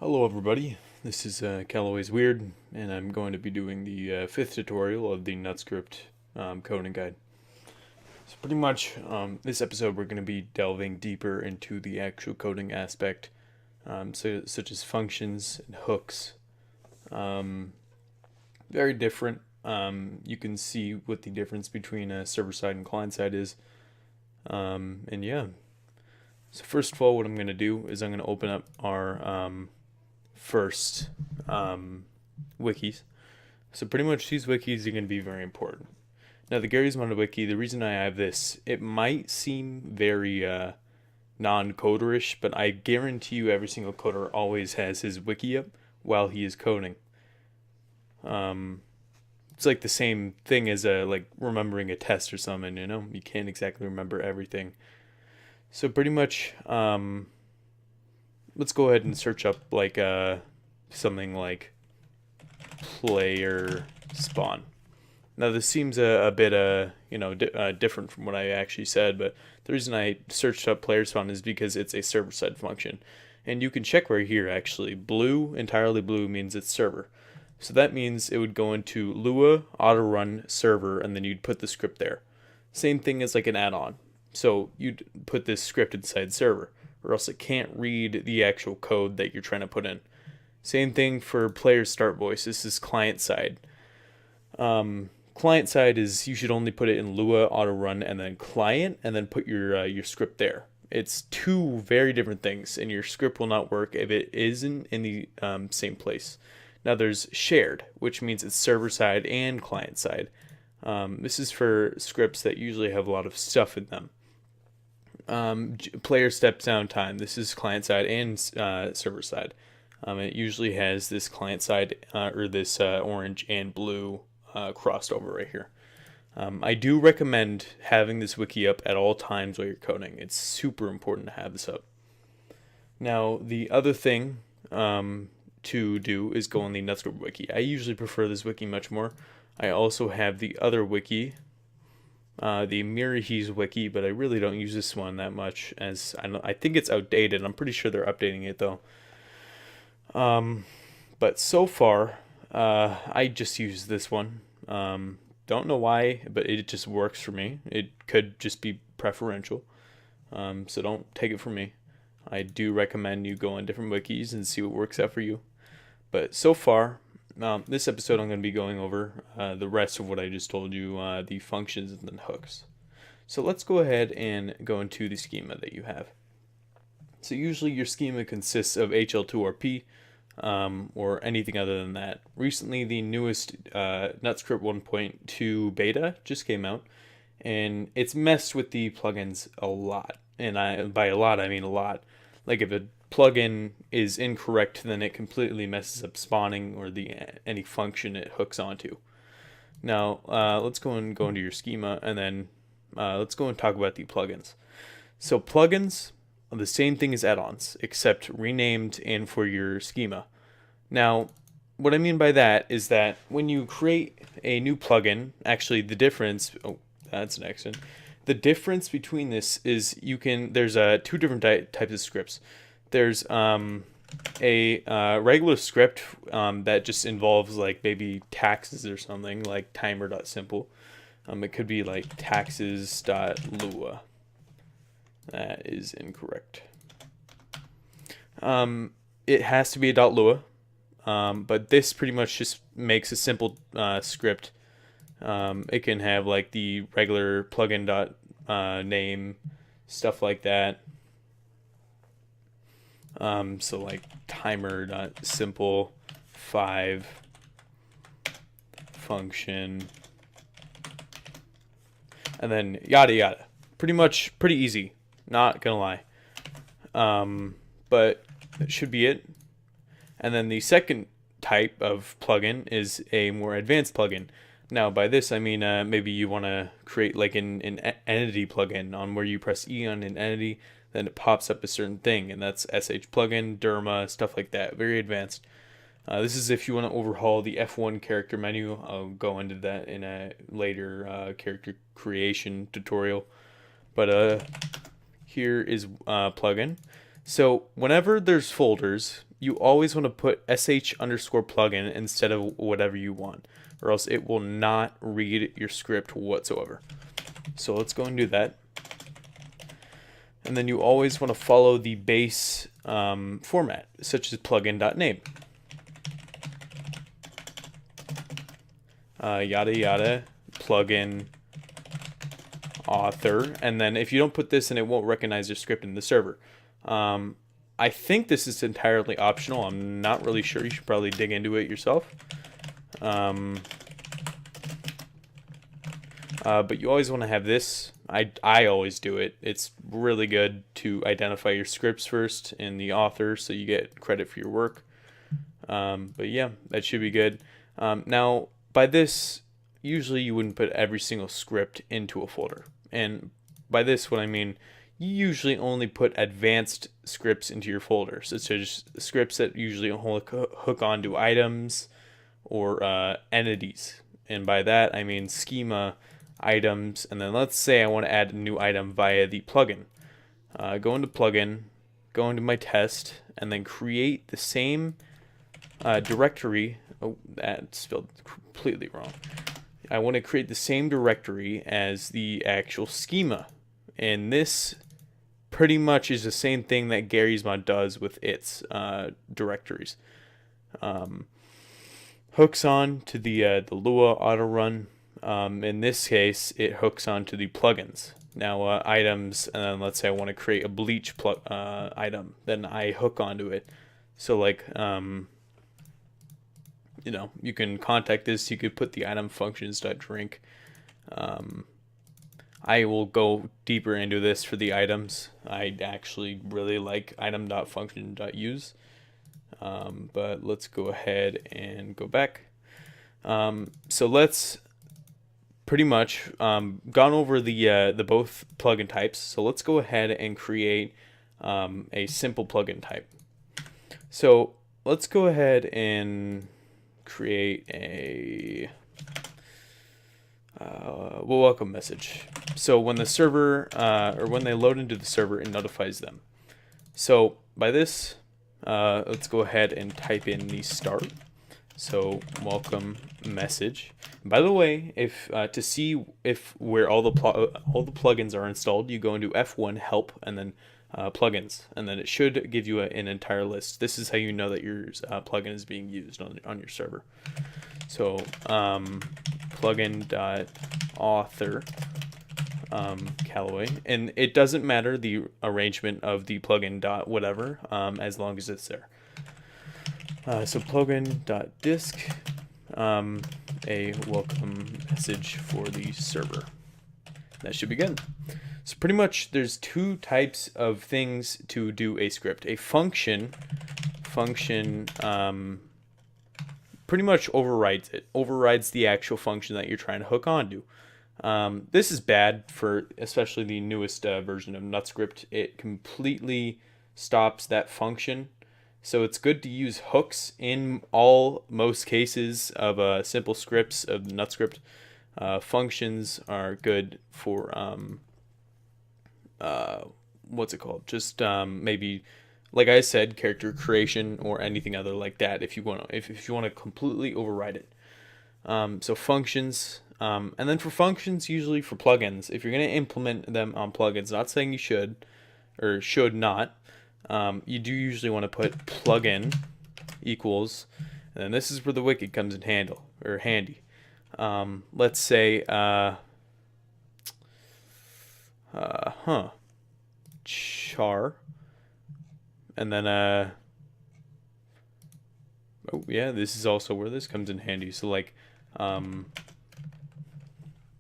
Hello everybody, this is CallowayIsWeird, and I'm going to be doing the fifth tutorial of the Nutscript coding guide. So pretty much, this episode we're going to be delving deeper into the actual coding aspect, such as functions and hooks. Very different. You can see what the difference between server-side and client-side is. And yeah, so first of all, what I'm going to do is I'm going to open up our first wikis. So pretty much these wikis are going to be very important. Now the Garry's Mod wiki, the reason I have this, it might seem very non-coderish, but I guarantee you every single coder always has his wiki up while he is coding. It's like the same thing as like remembering a test or something, you know? You can't exactly remember everything. So pretty much, let's go ahead and search up like something like player spawn. Now this seems a bit different from what I actually said, but the reason I searched up player spawn is because it's a server-side function, and you can check right here actually. Blue, entirely blue, means it's server. So that means it would go into Lua auto run server, and then you'd put the script there. Same thing as like an add-on. So you'd put this script inside server, or else it can't read the actual code that you're trying to put in. Same thing for player start voice. This is client side. Client side is you should only put it in Lua auto run and then client, and then put your script there. It's two very different things, and your script will not work if it isn't in the same place. Now there's shared, which means it's server side and client side. This is for scripts that usually have a lot of stuff in them. Player step down time. This is client side and server side. It usually has this client side or this orange and blue crossed over right here. I do recommend having this wiki up at all times while you're coding. It's super important to have this up. Now the other thing to do is go on the Nutscript wiki. I usually prefer this wiki much more. I also have the other wiki, the Mirahi's wiki, but I really don't use this one that much, as I think it's outdated. I'm pretty sure they're updating it though. But so far, I just use this one. Don't know why, but it just works for me. It could just be preferential, so don't take it from me. I do recommend you go on different wikis and see what works out for you. But so far, this episode I'm going to be going over the rest of what I just told you, the functions and then hooks. So let's go ahead and go into the schema that you have. So usually your schema consists of HL2RP or anything other than that. Recently the newest Nutscript 1.2 beta just came out, and it's messed with the plugins a lot. And by a lot I mean a lot. Like if a plugin is incorrect, then it completely messes up spawning or any function it hooks onto. Now let's go into your schema, and then let's go and talk about the plugins. So plugins are the same thing as add-ons, except renamed and for your schema. Now what I mean by that is that when you create a new plugin, actually the difference, oh that's an accident, the difference between this is there's two different types of scripts. There's a regular script that just involves like maybe taxes or something, like timer.simple. It could be like taxes.lua. That is incorrect. It has to be a .lua, but this pretty much just makes a simple script. It can have like the regular plugin name, stuff like that. So like timer.simple 5 function, and then yada yada. Pretty easy, not gonna lie. But that should be it. And then the second type of plugin is a more advanced plugin. Now by this I mean maybe you want to create like an entity plugin on where you press E on an entity, then it pops up a certain thing, and that's SH plugin, Derma, stuff like that. Very advanced. This is if you want to overhaul the F1 character menu. I'll go into that in a later character creation tutorial. But here is plugin. So whenever there's folders, you always want to put sh_plugin instead of whatever you want, or else it will not read your script whatsoever. So let's go and do that. And then you always want to follow the base format, such as plugin.name. Yada yada, plugin author, and then if you don't put this in, it won't recognize your script in the server. I think this is entirely optional. I'm not really sure. You should probably dig into it yourself. But you always want to have this. I always do it. It's really good to identify your scripts first in the author so you get credit for your work. But yeah, that should be good. Now, by this, usually you wouldn't put every single script into a folder. And by this, what I mean, you usually only put advanced scripts into your folder, such as scripts that usually hook onto items or entities. And by that, I mean schema, items, and then let's say I want to add a new item via the plugin. Go into plugin, go into my test, and then create the same directory. Oh, that's spelled completely wrong. I want to create the same directory as the actual schema, and this pretty much is the same thing that Gary's Mod does with its directories. Hooks on to the Lua auto run. In this case, it hooks onto the plugins. Now, items, and then let's say I want to create a bleach item, then I hook onto it. So, like, you know, you can contact this. You could put the item functions.drink. I will go deeper into this for the items. I actually really like item.function.use. But let's go ahead and go back. So let's pretty much gone over the both plugin types. So let's go ahead and create a simple plugin type. So let's go ahead and create a welcome message. So when the server or when they load into the server, it notifies them. So by this, let's go ahead and type in the start. So welcome message. By the way, if to see if where all the plugins are installed, you go into F1 help and then plugins, and then it should give you an entire list. This is how you know that your plugin is being used on your server. So plugin.author Callaway, and it doesn't matter the arrangement of the plugin dot whatever, as long as it's there. So plugin.disk, a welcome message for the server. That should be good. So pretty much there's two types of things to do a script. A function pretty much overrides it. Overrides the actual function that you're trying to hook onto. This is bad for especially the newest version of Nutscript. It completely stops that function. So it's good to use hooks in most cases of simple scripts of Nutscript. Functions are good for what's it called? Just maybe, like I said, character creation or anything other like that. If you want to completely override it. So functions, and then for functions, usually for plugins, if you're going to implement them on plugins, not saying you should or should not. You do usually want to put plugin equals, and then this is where the wiki comes in handy. Let's say char, and then oh yeah, this is also where this comes in handy. So like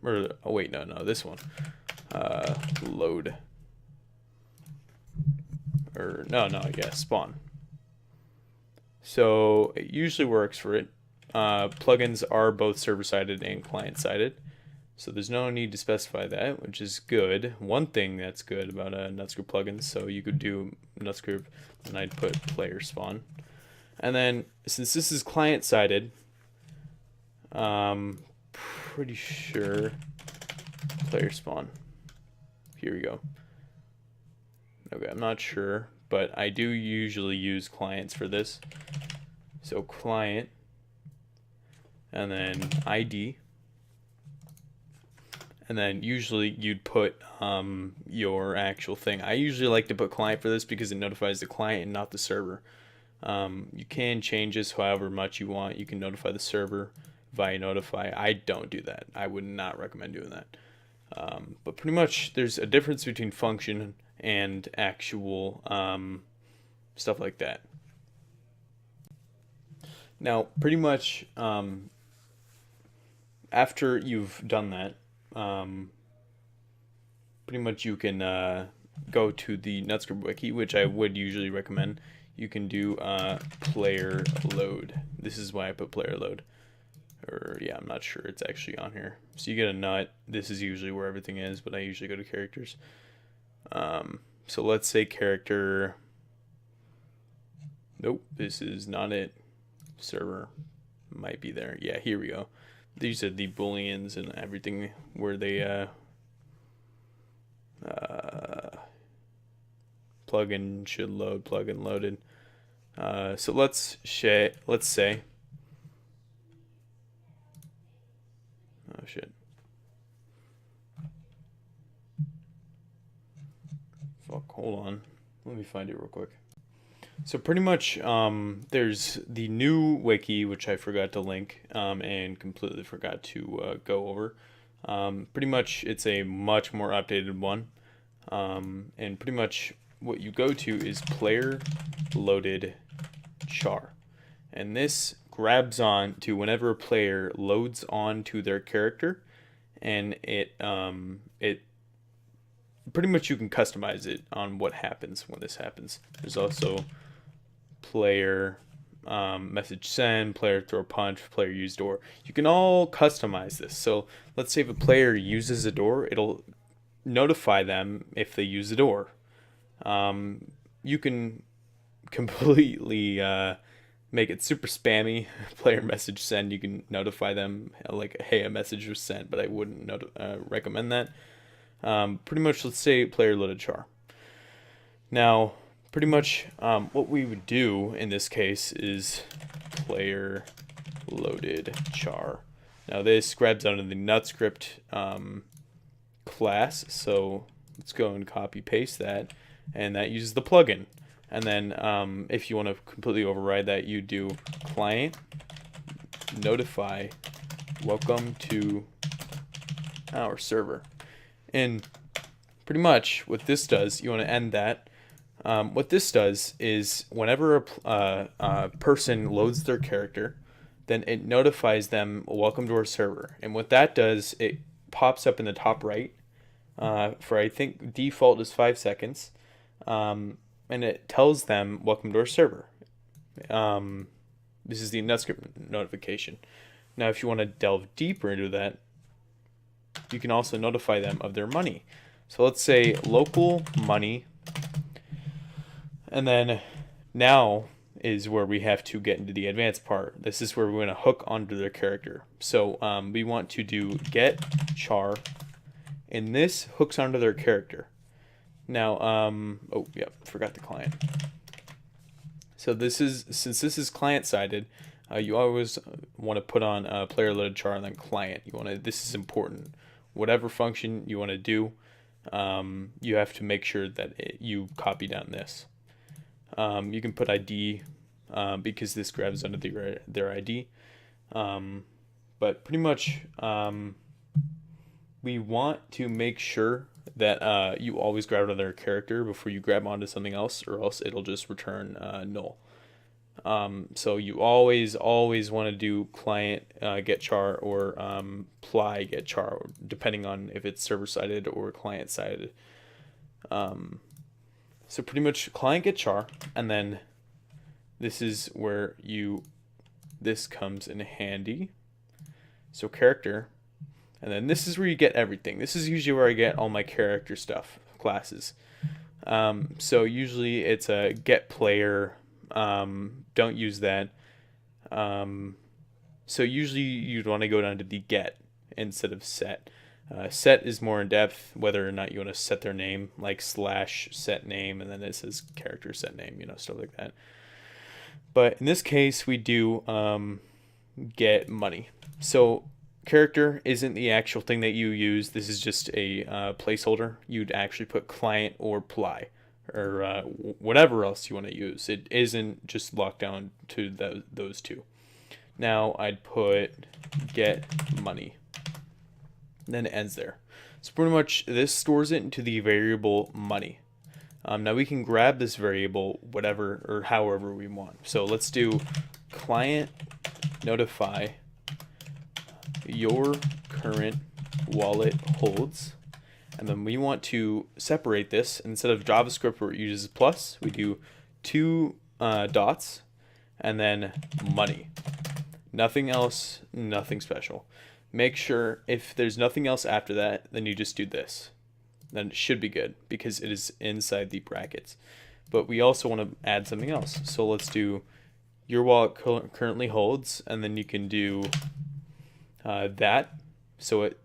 or oh wait, no, this one, load. Or yeah, spawn. So it usually works for it. Plugins are both server-sided and client-sided, so there's no need to specify that, which is good. One thing that's good about Nutscript plugins, so you could do Nutscript, and I'd put player spawn. And then since this is client-sided, pretty sure player spawn. Here we go. Okay, I'm not sure, but I do usually use clients for this. So client, and then ID, and then usually you'd put your actual thing. I usually like to put client for this because it notifies the client and not the server. You can change this however much you want. You can notify the server via notify. I don't do that. I would not recommend doing that. But pretty much there's a difference between function and actual stuff like that. Now, pretty much after you've done that, pretty much you can go to the Nutscript wiki, which I would usually recommend. You can do player load. This is why I put player load. Or yeah, I'm not sure it's actually on here. So you get a nut. This is usually where everything is, but I usually go to characters. So let's say character. Nope, this is not it. Server might be there. Yeah, here we go. These are the booleans and everything where they plugin should load, plugin loaded. So let's say, oh shit. Fuck, hold on. Let me find it real quick. So pretty much there's the new wiki, which I forgot to link and completely forgot to go over. Pretty much it's a much more updated one. And pretty much what you go to is player loaded char. And this grabs on to whenever a player loads on to their character, and it pretty much you can customize it on what happens when this happens. There's also player message send, player throw punch, player use door. You can all customize this. So let's say if a player uses a door, it'll notify them if they use the door. You can completely make it super spammy. Player message send, you can notify them like, hey, a message was sent, but I wouldn't recommend that. Pretty much, let's say player loaded char. Now, pretty much what we would do in this case is player loaded char. Now this grabs onto the Nutscript class, so let's go and copy paste that, and that uses the plugin. And then if you want to completely override that, you do client notify welcome to our server. And pretty much what this does, you want to end that. What this does is whenever a person loads their character, then it notifies them welcome to our server. And what that does, it pops up in the top right for, I think default is 5 seconds. And it tells them welcome to our server. This is the Nutscript notification. Now if you want to delve deeper into that, you can also notify them of their money. So let's say local money, and then now is where we have to get into the advanced part. This is where we're going to hook onto their character. So we want to do get char, and this hooks onto their character. Now, oh yeah, forgot the client. So this is, since this is client-sided, you always want to put on player loaded char and then client. You want to, this is important. Whatever function you want to do, you have to make sure that you copy down this. You can put ID because this grabs under their ID. But pretty much we want to make sure that you always grab onto their character before you grab onto something else, or else it'll just return null. So you always want to do client get char or ply get char, depending on if it's server-sided or client-sided. So pretty much client get char, and then this is where this comes in handy. So character, and then this is where you get everything. This is usually where I get all my character stuff, classes. So usually it's a get player. Don't use that. So usually you'd want to go down to the get instead of set. Set is more in depth, whether or not you want to set their name, like slash set name, and then it says character set name, stuff like that. But in this case, we do get money. So character isn't the actual thing that you use. This is just a placeholder. You'd actually put client or ply or whatever else you want to use. It isn't just locked down to those two. Now I'd put get money. Then it ends there. So pretty much this stores it into the variable money. Now we can grab this variable whatever or however we want. So let's do client notify your current wallet holds. And then we want to separate this. Instead of JavaScript where it uses plus, we do two dots and then money. Nothing else, nothing special. Make sure if there's nothing else after that, then you just do this. Then it should be good because it is inside the brackets. But we also want to add something else. So let's do your wallet currently holds, and then you can do that. So it,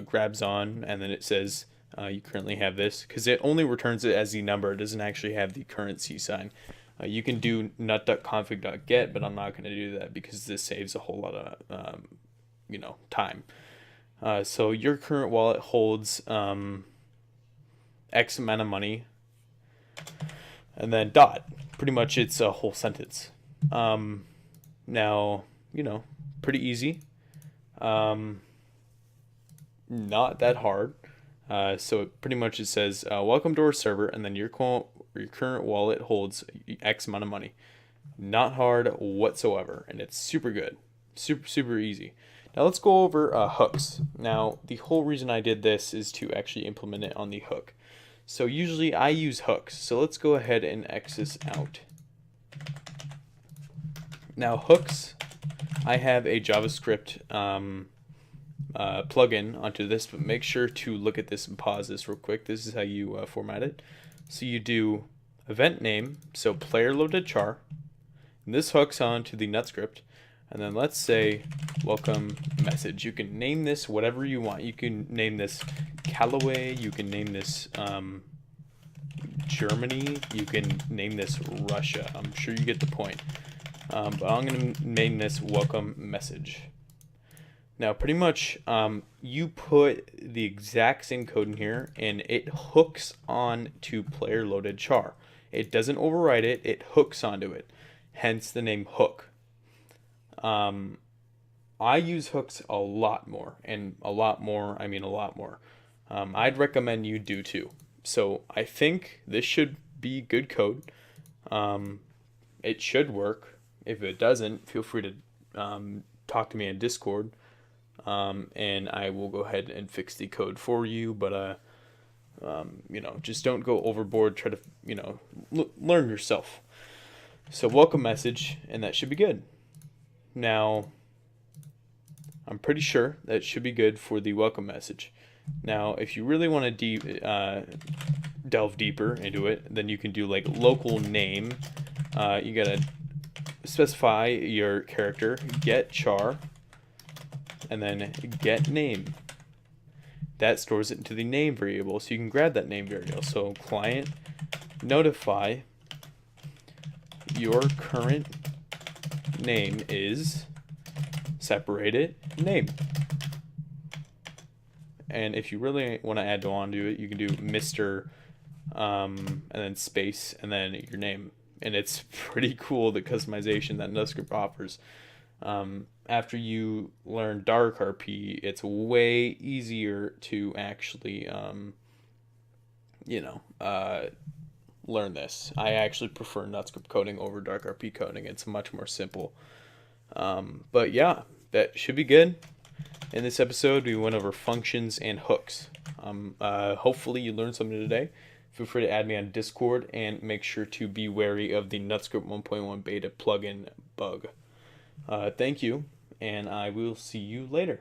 grabs on, and then it says you currently have this, because it only returns it as the number. It doesn't actually have the currency sign. You can do nut.config.get, but I'm not going to do that because this saves a whole lot of time. So your current wallet holds X amount of money, and then dot. Pretty much it's a whole sentence. Now, pretty easy. Not that hard. So pretty much it says, welcome to our server, and then your current wallet holds X amount of money. Not hard whatsoever, and it's super good. Super easy. Now let's go over hooks. Now the whole reason I did this is to actually implement it on the hook. So usually I use hooks. So let's go ahead and X this out. Now hooks, I have a JavaScript plugin onto this, but make sure to look at this and pause this real quick. This is how you format it. So you do event name, so player loaded char, and this hooks onto the Nutscript. And then let's say welcome message. You can name this whatever you want. You can name this Callaway. You can name this Germany. You can name this Russia. I'm sure you get the point. But I'm going to name this welcome message. Now pretty much you put the exact same code in here, and it hooks on to player loaded char. It doesn't override it. It hooks onto it. Hence the name hook. I use hooks a lot more, and a lot more, I mean a lot more. I'd recommend you do too. So I think this should be good code. It should work. If it doesn't, feel free to talk to me in Discord, and I will go ahead and fix the code for you. But just don't go overboard. Try to learn yourself. So welcome message, and that should be good. Now, I'm pretty sure that should be good for the welcome message. Now, if you really want to delve deeper into it, then you can do like local name. You gotta specify your character, get char, and then get name. That stores it into the name variable, so you can grab that name variable. So client notify your current name is separated name. And if you really want to add on to it, you can do Mr. And then space and then your name. And it's pretty cool, the customization that Nutscript offers. After you learn dark RP, it's way easier to actually learn this. I actually prefer Nutscript coding over dark RP coding. It's much more simple. But yeah, that should be good. In this episode, we went over functions and hooks. Hopefully you learned something today. Feel free to add me on Discord, and make sure to be wary of the Nutscript 1.1 beta plugin bug. Thank you, and I will see you later.